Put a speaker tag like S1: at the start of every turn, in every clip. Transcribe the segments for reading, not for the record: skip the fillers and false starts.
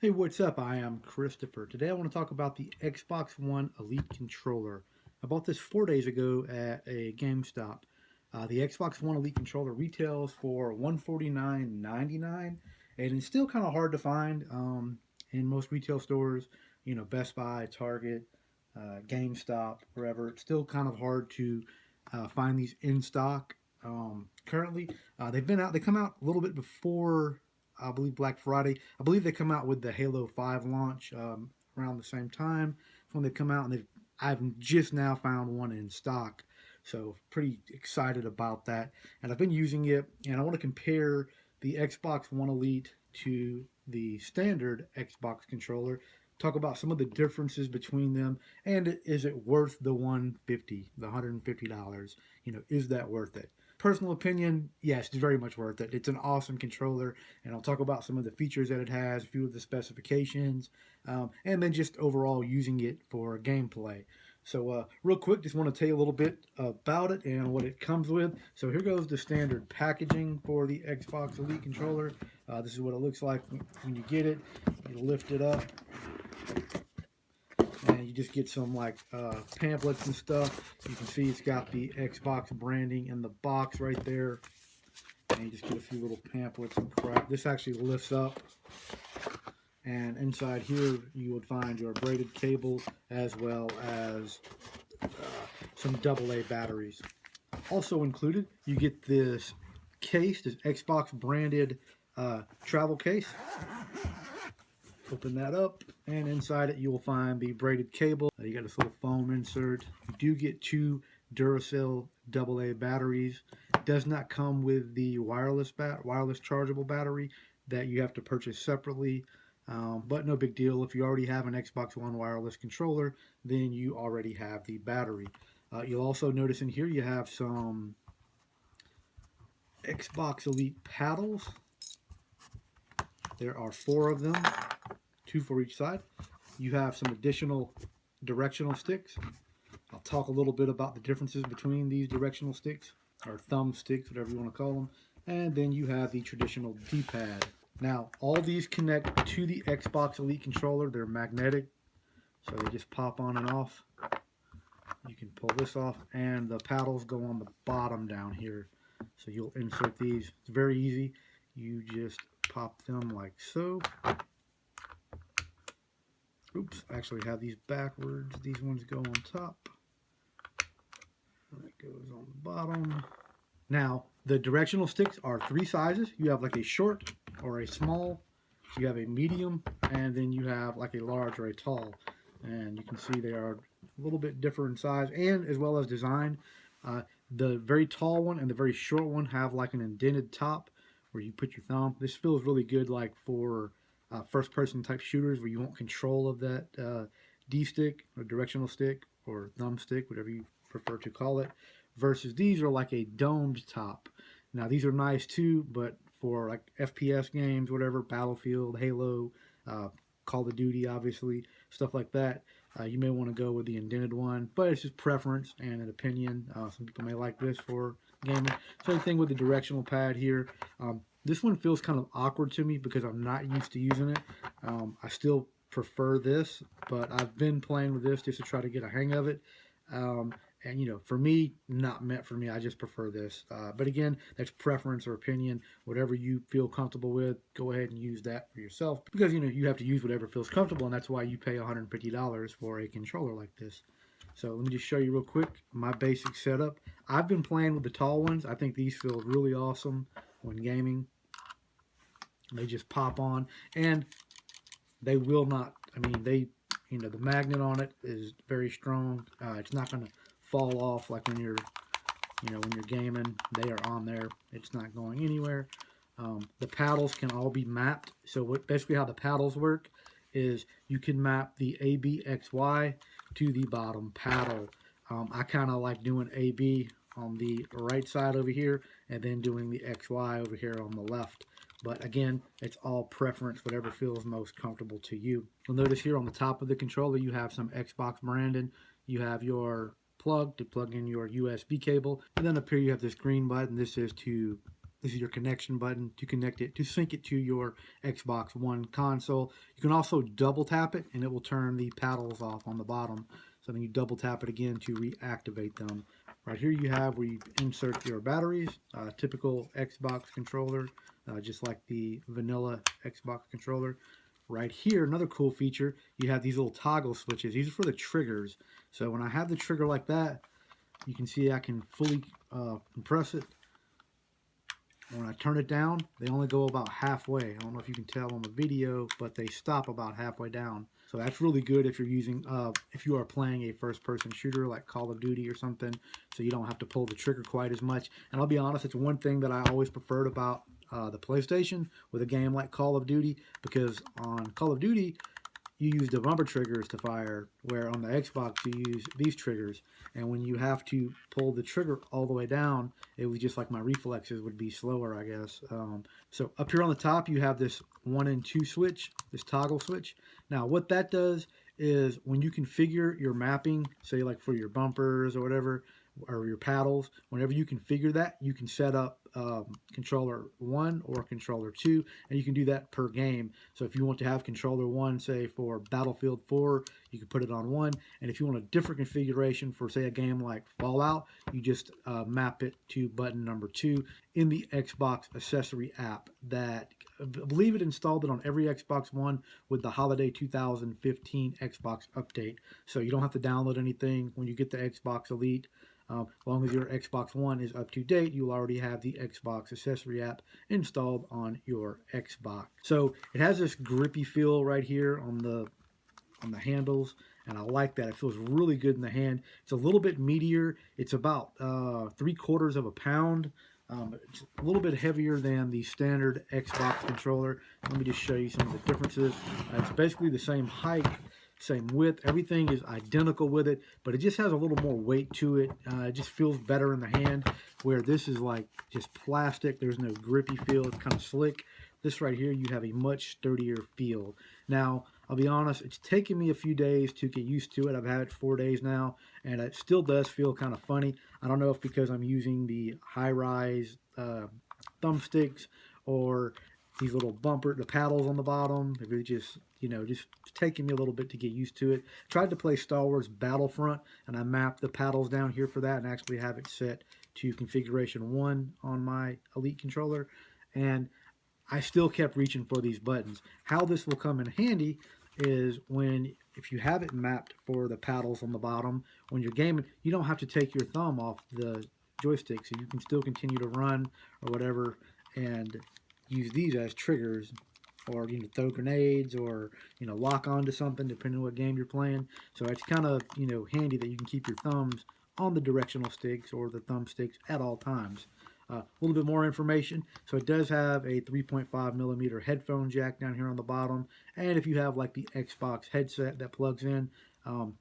S1: Hey, what's up? I am Christopher. Today I want to talk about the Xbox One Elite controller. I bought this 4 days ago at a GameStop. The Xbox One Elite controller retails for $149.99, and it's still kind of hard to find in most retail stores. You know, Best Buy, Target, GameStop, wherever. It's still kind of hard to find these in stock. Currently, they've been out. They come out a little bit before I believe Black Friday. I believe they come out with the Halo 5 launch around the same time. It's when they come out, and I've just now found one in stock. So pretty excited about that. And I've been using it, and I want to compare the Xbox One Elite to the standard Xbox controller. Talk about some of the differences between them, and is it worth the 150, the $150? You know, is that worth it? Personal opinion, yes, it's very much worth it. It's an awesome controller, and I'll talk about some of the features that it has, a few of the specifications, and then just overall using it for gameplay. So, real quick, just want to tell you a little bit about it and what it comes with. So, here goes the standard packaging for the Xbox Elite controller. This is what it looks like when you get it. You lift it up, and you just get some like pamphlets and stuff. You can see it's got the Xbox branding in the box right there, and you just get a few little pamphlets and crap. This actually lifts up, and inside here you would find your braided cable as well as some AA batteries. Also included, you get this case, this Xbox branded travel case. Open that up, and inside it you will find the braided cable. You got this little foam insert. You do get two Duracell AA batteries. It does not come with the wireless chargeable battery that you have to purchase separately. But no big deal. If you already have an Xbox One wireless controller, then you already have the battery. You'll also notice in here you have some Xbox Elite paddles. There are four of them, two for each side. You have some additional directional sticks. I'll talk a little bit about the differences between these directional sticks, or thumb sticks, whatever you want to call them. And then you have the traditional D-pad. Now, all these connect to the Xbox Elite controller. They're magnetic, so they just pop on and off. You can pull this off, and the paddles go on the bottom down here. So you'll insert these. It's very easy. You just pop them like so. Oops, I actually have these backwards. These ones go on top. That goes on the bottom. Now, the directional sticks are three sizes. You have like a short or a small, you have a medium, and then you have like a large or a tall. And you can see they are a little bit different in size and as well as design. The very tall one and the very short one have like an indented top where you put your thumb. This feels really good like for first person type shooters where you want control of that D stick or directional stick or thumb stick, whatever you prefer to call it, versus these are like a domed top. Now these are nice too, but for like FPS games, whatever, Battlefield, Halo, uh, Call of Duty, obviously, stuff like that, you may want to go with the indented one, but it's just preference and an opinion. Some people may like this for gaming. Same thing with the directional pad here. This one feels kind of awkward to me because I'm not used to using it. I still prefer this, but I've been playing with this just to try to get a hang of it. And you know, for me, not meant for me. I just prefer this. But again, that's preference or opinion. Whatever you feel comfortable with, go ahead and use that for yourself. Because you know you have to use whatever feels comfortable, and that's why you pay $150 for a controller like this. So let me just show you real quick my basic setup. I've been playing with the tall ones. I think these feel really awesome when gaming. They just pop on, and they will not. I mean, the magnet on it is very strong. It's not going to fall off like when you're gaming. They are on there. It's not going anywhere. The paddles can all be mapped. So basically how the paddles work is you can map the ABXY to the bottom paddle. I kind of like doing AB on the right side over here and then doing the XY over here on the left. But again, it's all preference, whatever feels most comfortable to you. You'll notice here on the top of the controller, you have some Xbox branding. You have your plug to plug in your USB cable. And then up here you have this green button. This is to This is your connection button to connect it, to sync it to your Xbox One console. You can also double tap it and it will turn the paddles off on the bottom. So then you double tap it again to reactivate them. Right here you have where you insert your batteries, typical Xbox controller, just like the vanilla Xbox controller. Right here, another cool feature, you have these little toggle switches. These are for the triggers. So when I have the trigger like that, you can see I can fully compress it. When I turn it down, they only go about halfway. I don't know if you can tell on the video, but they stop about halfway down. So that's really good if you're using, if you are playing a first-person shooter like Call of Duty or something, so you don't have to pull the trigger quite as much. And I'll be honest, it's one thing that I always preferred about the PlayStation with a game like Call of Duty, because on Call of Duty, you use the bumper triggers to fire, where on the Xbox you use these triggers. And when you have to pull the trigger all the way down, it was just like my reflexes would be slower, I guess. So up here on the top, you have this 1 and 2 switch, this toggle switch. Now what that does is when you configure your mapping, say like for your bumpers or whatever, or your paddles, whenever you configure that, you can set up controller 1 or controller 2, and you can do that per game. So if you want to have controller 1, say for Battlefield 4, you can put it on 1, and if you want a different configuration for, say, a game like Fallout, you just map it to button number 2 in the Xbox accessory app that I believe it installed it on every Xbox One with the holiday 2015 Xbox update. So you don't have to download anything when you get the Xbox Elite. As long as your Xbox One is up to date, you'll already have the Xbox accessory app installed on your Xbox. So it has this grippy feel right here on the handles, and I like that. It feels really good in the hand. It's a little bit meatier. It's about 3/4 of a pound. It's a little bit heavier than the standard Xbox controller. Let me just show you some of the differences. It's basically the same height, same width. Everything is identical with it, but it just has a little more weight to it. It just feels better in the hand, where this is like just plastic. There's no grippy feel. It's kind of slick. This right here, you have a much sturdier feel. Now, I'll be honest, it's taken me a few days to get used to it. I've had it 4 days now, and it still does feel kind of funny. I don't know if because I'm using the high-rise thumbsticks or these little the paddles on the bottom. If it just, just taking me a little bit to get used to it. Tried to play Star Wars Battlefront, and I mapped the paddles down here for that and actually have it set to configuration 1 on my Elite controller. And I still kept reaching for these buttons. How this will come in handy is if you have it mapped for the paddles on the bottom, when you're gaming, you don't have to take your thumb off the joystick, so you can still continue to run or whatever and use these as triggers, or throw grenades, or lock onto something depending on what game you're playing. So it's kind of handy that you can keep your thumbs on the directional sticks or the thumbsticks at all times. A little bit more information. So it does have a 3.5 millimeter headphone jack down here on the bottom, and if you have like the Xbox headset that plugs in,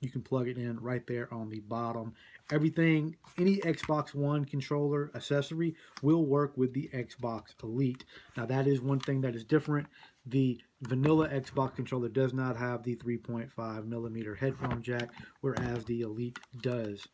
S1: you can plug it in right there on the bottom. Everything, any Xbox One controller accessory will work with the Xbox Elite. Now that is one thing that is different. The vanilla Xbox controller does not have the 3.5 millimeter headphone jack, whereas the Elite does.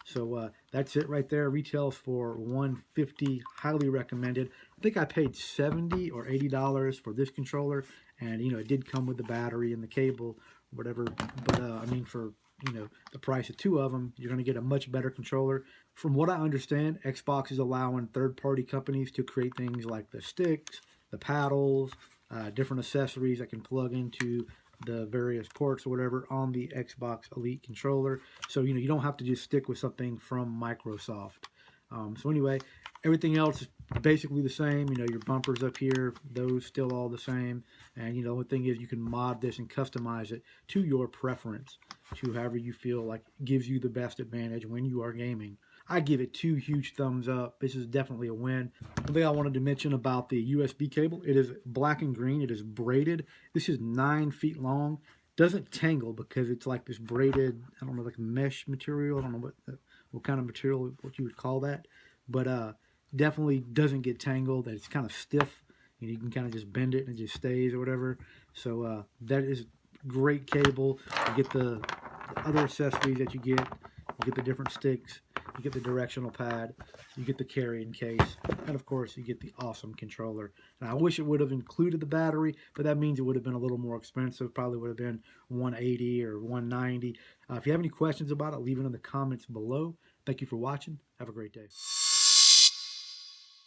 S1: So that's it right there. Retails for $150. Highly recommended. I think I paid $70 or $80 for this controller, and it did come with the battery and the cable, whatever. But I mean, for the price of 2 of them, you're going to get a much better controller. From what I understand, Xbox is allowing third-party companies to create things like the sticks, the paddles, different accessories that can plug into the various ports or whatever on the Xbox Elite controller. So, you don't have to just stick with something from Microsoft. So anyway, everything else is basically the same. Your bumpers up here, those still all the same. And, the only thing is you can mod this and customize it to your preference, to however you feel like gives you the best advantage when you are gaming. I give it 2 huge thumbs up. This is definitely a win. One thing I wanted to mention about the USB cable, it is black and green. It is braided. This is 9 feet long. Doesn't tangle because it's like this braided, I don't know, like mesh material. I don't know what kind of material, what you would call that. But definitely doesn't get tangled. It's kind of stiff. You can kind of just bend it and it just stays or whatever. So that is great cable. You get the other accessories that you get. You get the different sticks, you get the directional pad, you get the carrying case, and of course you get the awesome controller. And I wish it would have included the battery, but that means it would have been a little more expensive. Probably would have been $180 or $190. If you have any questions about it, leave it in the comments below. Thank you for watching. Have a great day.